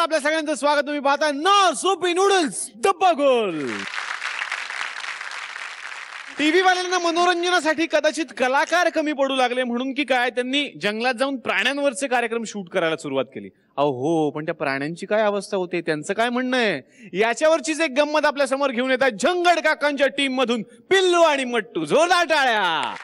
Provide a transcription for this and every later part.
आपल्या सगळ्यांचं स्वागत. तुम्ही पाहता नॉर सोपी नूडल्स डब्बा गोल. टीव्ही वाल्यांना मनोरंजनासाठी कदाचित कलाकार कमी पडू लागले म्हणून की काय त्यांनी जंगलात जाऊन प्राण्यांवरचे कार्यक्रम शूट करायला सुरुवात केली. अहो हो, पण त्या प्राण्यांची काय अवस्था होते, त्यांचं काय म्हणणं आहे याच्यावरचीच एक गंमत आपल्या समोर घेऊन येतात झंगड काकांच्या टीम मधून पिल्लू आणि मट्टू. जोरदार टाळ्या.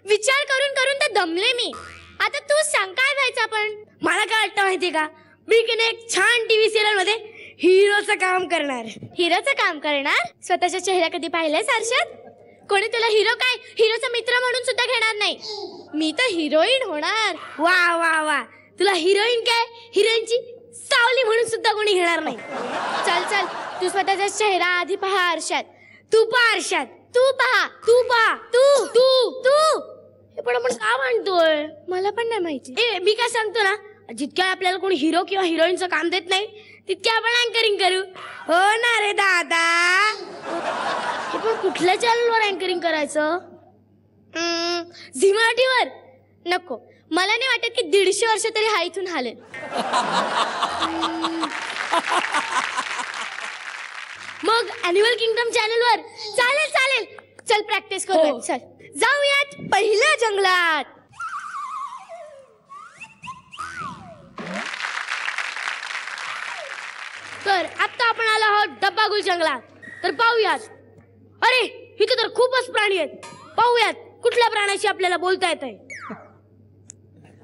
विचार करून करून तर दमले मी. आता तू सांग काय व्हायचं आपण. मला काय वाटतं माहितीये का, मी की नाही एक छान टीव्ही सिरियल मध्ये हिरोचं काम करणार. हिरोचं काम करणार? स्वतःच्या चेहरा कधी पाहिलायस आरशात? कोणी तुला हिरो काय हिरोचा मित्र म्हणून सुद्धा घेणार नाही. मी तर हिरोईन होणार. वा वा वा, तुला हिरोईन काय हिरोईनची सावली म्हणून सुद्धा कोणी घेणार नाही. चल चल, तू स्वतःचा चेहरा आधी पहा आरशात. तू पहा आरशात. तू पहा, तू पहा, तू तू तू. पण आपण का म्हणतोय मला पण नाही माहिती. मी काय सांगतो ना, जितक्या आपल्याला कोणी हिरो किंवा हिरोईनचं काम देत नाही तितक्या आपण अँकरिंग करू. हो ना रे दादा. हे पण कुठल्या चॅनलवर अँकरिंग करायचं? झी मराठीवर नको. मला नाही वाटत की 150 वर्ष तरी हा इथून हालेल. मग ॲनिमल किंगडम चॅनलवर चालेल चालेल. चल प्रॅक्टिस करू. चल जाऊयात पहिल्या जंगलात. तर आता आपण आलो आहोत डब्बागुल जंगलात. तर पाहूयात. अरे इथे तर खूपच प्राणी आहेत. पाहूयात कुठल्या प्राण्याशी आपल्याला बोलता येत आहे.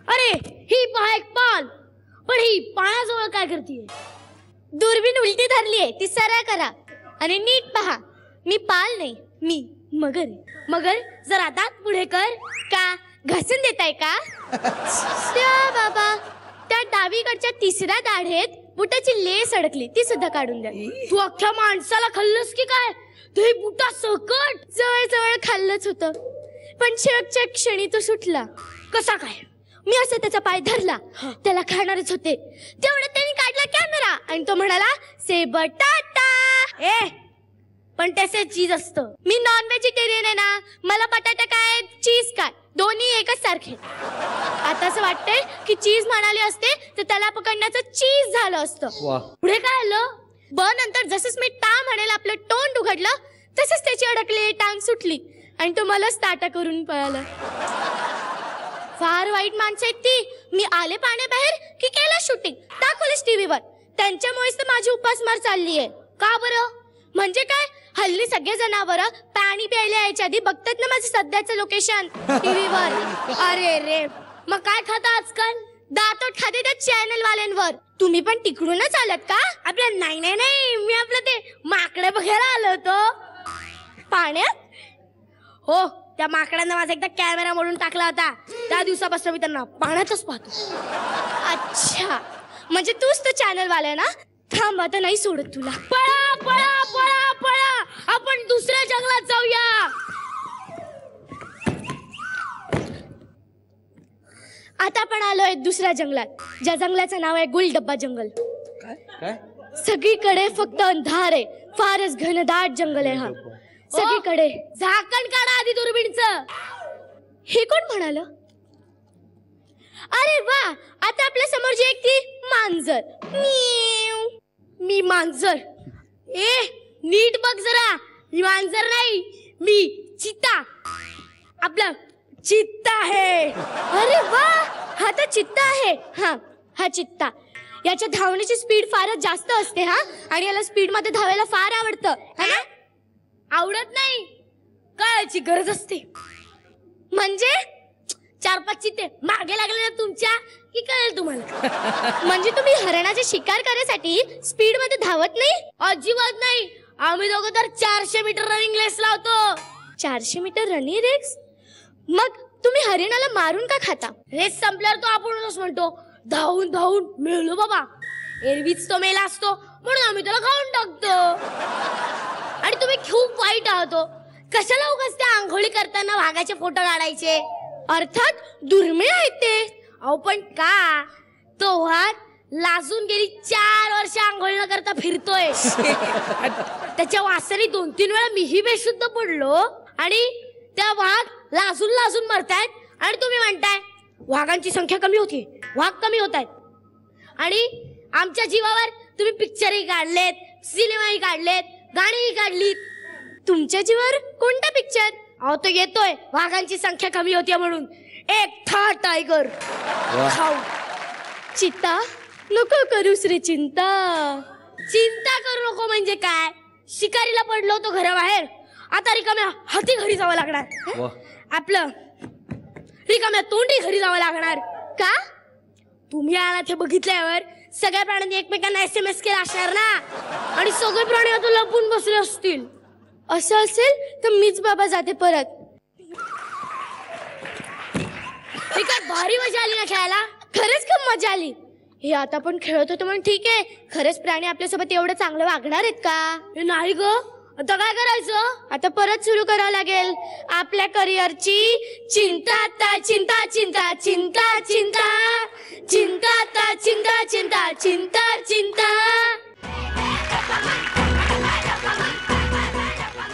अरे ही पहा एक पाल. पण ही पाण्याजवळ काय करतीये? दुर्बीण उलटी धरली आहे, ती सरळ करा आणि नीट पहा. मी पाल नाही, मी मगर. मगर जरा दात पुढे कर. का घासून देताय का? त्या बाबा, त्या डावीकडच्या तिसऱ्या दाढेत बुटाची लेस अडकली, ती सुद्धा काढून द्या. तू अख्ख्या माणसाला खाल्लंस की काय? ते बुटा सकट जवळ जवळ खाल्लंच होतं, पण शेवटच्या क्षणी तो सुटला. कसा काय? मी असं त्याचा पाय धरला, त्याला खाणारच होते. तेवढं त्यांनी काढला कॅमेरा आणि तो म्हणाला से बटाटा. पण त्याचे चीज असतं. मी नॉन व्हेजिटेरियन आहे ना, मला बटाटा काय चीज काय दोन्ही एकच सारखे. आता असं वाटतंय की चीज म्हणाले असते तर त्याला पकडण्याचं चीज झालं असतं. पुढे काय आलं? नंतर जसंच मी टा म्हणेल आपलं तोंड उघडलं तसंच त्याची अडकली टांग सुटली आणि तो मलाच ताटा करून पळाला. फार वाईट माणसं आहेत ती. मी आले पाण्याबाहेर की केलं शूटिंग, दाखवलंच टीव्हीवर. त्यांच्यामुळेच तर माझी उपासमार चालली आहे. का बरं? म्हणजे काय, हल्ली सगळे जनावरं पाणी प्यायला यायच्या आधी बघतात ना माझं सध्याचं लोकेशन टीव्हीवर. अरे रे, मग काय खाता आजकाल? दातोट खाते त्या चॅनल वाल्यांवर. तुम्ही पण तिकडूनच आलात का? आपलं नाही नाही नाही, मी आपलं ते माकडे बघायला आलो होतो पाण्यात. हो, त्या माकडांना माझा एकदा कॅमेरा मोडून टाकला होता. त्या दिवसापासून मी त्यांना पाण्यातच पाहतो. अच्छा, म्हणजे तूच तो चॅनल वाला ना? थांब, आता नाही सोडत तुला. पळा पळा पळा पळा, आपण दुसऱ्या जंगलात जाऊया. आता आपण आलोय दुसऱ्या जंगलात, ज्या जंगलाचं नाव आहे गुलडब्बा जंगल. काय? सगळीकडे फक्त अंधार आहे. फारच घनदाट जंगल आहे हा. सगळीकडे. झाकण काढा आधी दुर्बीणचं. हे कोण म्हणाल? अरे वा, आता आपल्या समोर जी एक ती मांजर. मी मांजर. नीट बघ जरा, मी मांजर नाही, मी चित्ता. आपला चित्ता आहे. अरे वा, हा तर चित्ता आहे. हा चित्ता. याच्या धावण्याची स्पीड फारच जास्त असते हा, आणि याला स्पीड मध्ये धावायला फार आवडतं है ना? आवडत नाही, कळायची गरज असते. म्हणजे 4-5 चित्ते मागे लागले ना तुमच्या की कळेल तुम्हाला. म्हणजे तुम्ही हरणाची शिकार करण्यासाठी स्पीड मध्ये धावत नाही? अजिबात नाही. आम्ही दोघं तर 400 मीटर रनिंग रेस लावतो. 400 मीटर रनिंग रेस? मग तुम्ही हरिणाला मारून का खाता? रेस संपल्यावर तो आपणच म्हणतो धावून धावून मेलो बाबा. एरवीच तो मेला असतो म्हणून आम्ही त्याला खाऊन टाकतो. आणि तुम्ही खूप वाईट आहोत. कशाला उगाच त्या आंघोळी करताना वाघाचे फोटो काढायचे? अर्थात दुर्मिळ आहेत ते. अहो पण का? तो वाघ लाजून गेली 4 वर्ष आंघोळ न करता फिरतोय. त्याच्या वासाने 2-3 वेळा मीही बेशुद्ध पडलो आणि त्या वाघ लाजून लाजून मरतायत आणि तुम्ही म्हणताय वाघांची संख्या कमी होती, वाघ कमी होत आहेत. आणि आमच्या जीवावर तुम्ही पिक्चरही काढलेत, सिनेमाही काढलेत, गाणीही काढलीत. तुमच्या जीवावर कोणता पिक्चर? अहो तो येतोय वाघांची संख्या कमी होती म्हणून. एक था टायगर खाऊ. चित्ता नको करूस रे चिंता. चिंता करू नको म्हणजे काय? शिकारीला पडलो होतो घराबाहेर, आता रिकाम्या हाती घरी जावं लागणार. आपलं रिकाम्या तोंडी घरी जावं लागणार का? तुम्ही आलात हे बघितल्यावर सगळ्या प्राण्यांनी एकमेकांना SMS केला असणार ना, आणि सगळे प्राणी आता लपून बसले असतील. असं असेल तर मीच बाबा जाते परत. हे काय भारी मजा आली ना खेळायला. खरंच खूप मजा आली. हे आता पण खेळत होतो म्हणून ठीक आहे. खरंच प्राणी आपल्यासोबत एवढं चांगलं वागणार आहेत का? नाही ग. आता काय करायचं? आता परत सुरू करावं लागेल आपल्या करिअरची चिंता. आता चिंता चिंता चिंता चिंता चिंता आता चिंता चिंता चिंता चिंता.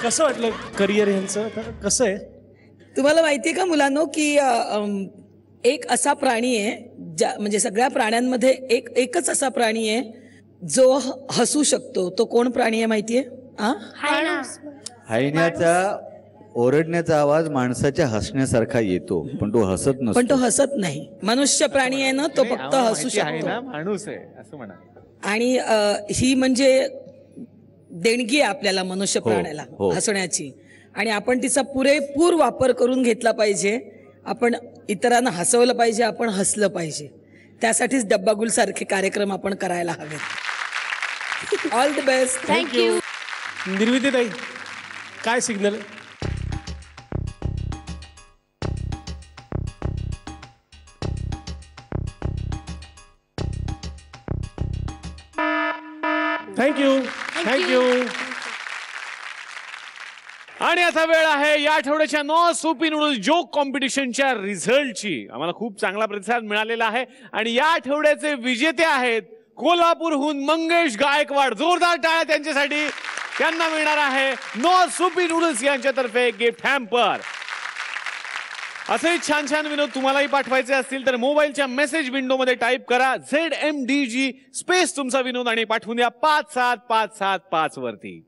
कसं वाटलं करिअर ह्यांचं? आता कसं आहे तुम्हाला माहितीये का मुलांनो की एक असा प्राणी आहे म्हणजे सगळ्या प्राण्यांमध्ये एकच असा प्राणी आहे जो हसू शकतो. तो कोण प्राणी आहे माहितीये? हैण्याचा ओरडण्याचा आवाज माणसाच्या हसण्यासारखा येतो, पण तो हसत नसतो. पण तो हसत नाही. मनुष्य प्राणी आहे ना, तो फक्त हसू शकतो. माणूस आहे असं म्हणा. आणि ही म्हणजे देणगी आहे आपल्याला मनुष्य प्राण्याला हसण्याची, आणि आपण तिचा पुरेपूर वापर करून घेतला पाहिजे. आपण इतरांना हसवलं पाहिजे, आपण हसलं पाहिजे. त्यासाठीच डब्बागुल सारखे कार्यक्रम आपण करायला हवेत. All the best. थँक्यू. निर्मितीताई, काय सिग्नल? Thank you thank you. आणि आता वेळ आहे या आठवड्याच्या नो सोपी नूडल्स जोक कॉम्पिटिशनच्या रिझल्टची. आम्हाला खूप चांगला प्रतिसाद मिळालेला आहे आणि या आठवड्याचे विजेते आहेत कोल्हापूरहून मंगेश गायकवाड. जोरदार टाळ्या त्यांच्यासाठी. त्यांना मिळणार आहे नो सोपी नूडल्स यांच्यातर्फे गिफ्ट हॅम्पर. असे छान छान विनोद तुम्हालाही पाठवायचे असतील तर मोबाईलच्या मेसेज विंडो मध्ये टाईप करा ZMDG स्पेस तुमचा विनोद आणि पाठवून द्या 57575 वरती.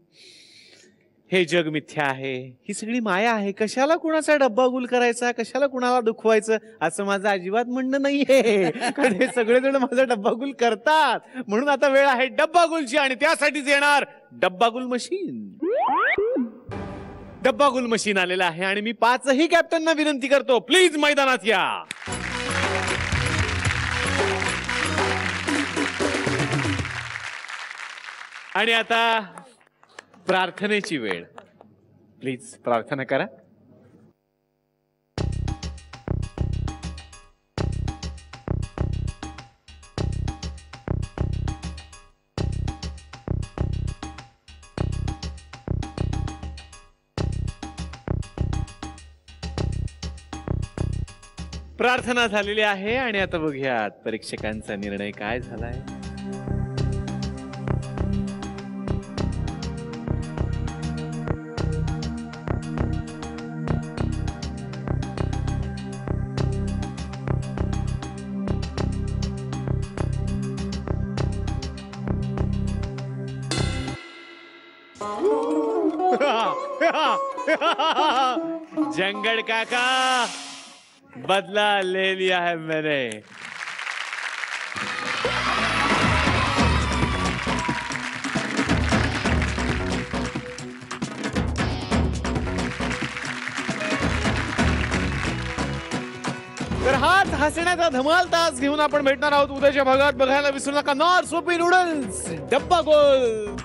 हे जग मिथ्या आहे, ही सगळी माया आहे, कशाला कुणाचा डब्बा गुल करायचा, कशाला कुणाला दुखवायचं असं माझं अजिबात म्हणणं नाहीये. कारण हे सगळेजण माझा डब्बा गुल करतात. म्हणून आता वेळ आहे डब्बा गुलची आणि त्यासाठीच येणार डब्बा गुल मशीन. डब्बा गुल मशीन आलेला आहे आणि मी 5ही कॅप्टनना विनंती करतो, प्लीज मैदानात या. आणि आता प्रार्थनेची वेळ. प्लीज प्रार्थना करा. प्रार्थना झालेली आहे आणि आता बघूयात परीक्षकांचा निर्णय काय झालाय. जंगल काका, बदला ले लिया है मैंने. तर हाच हसण्याचा धमाल तास घेऊन आपण भेटणार आहोत उद्याच्या भागात. बघायला विसरू नका नॉर सोपी नूडल्स डब्बा गोल.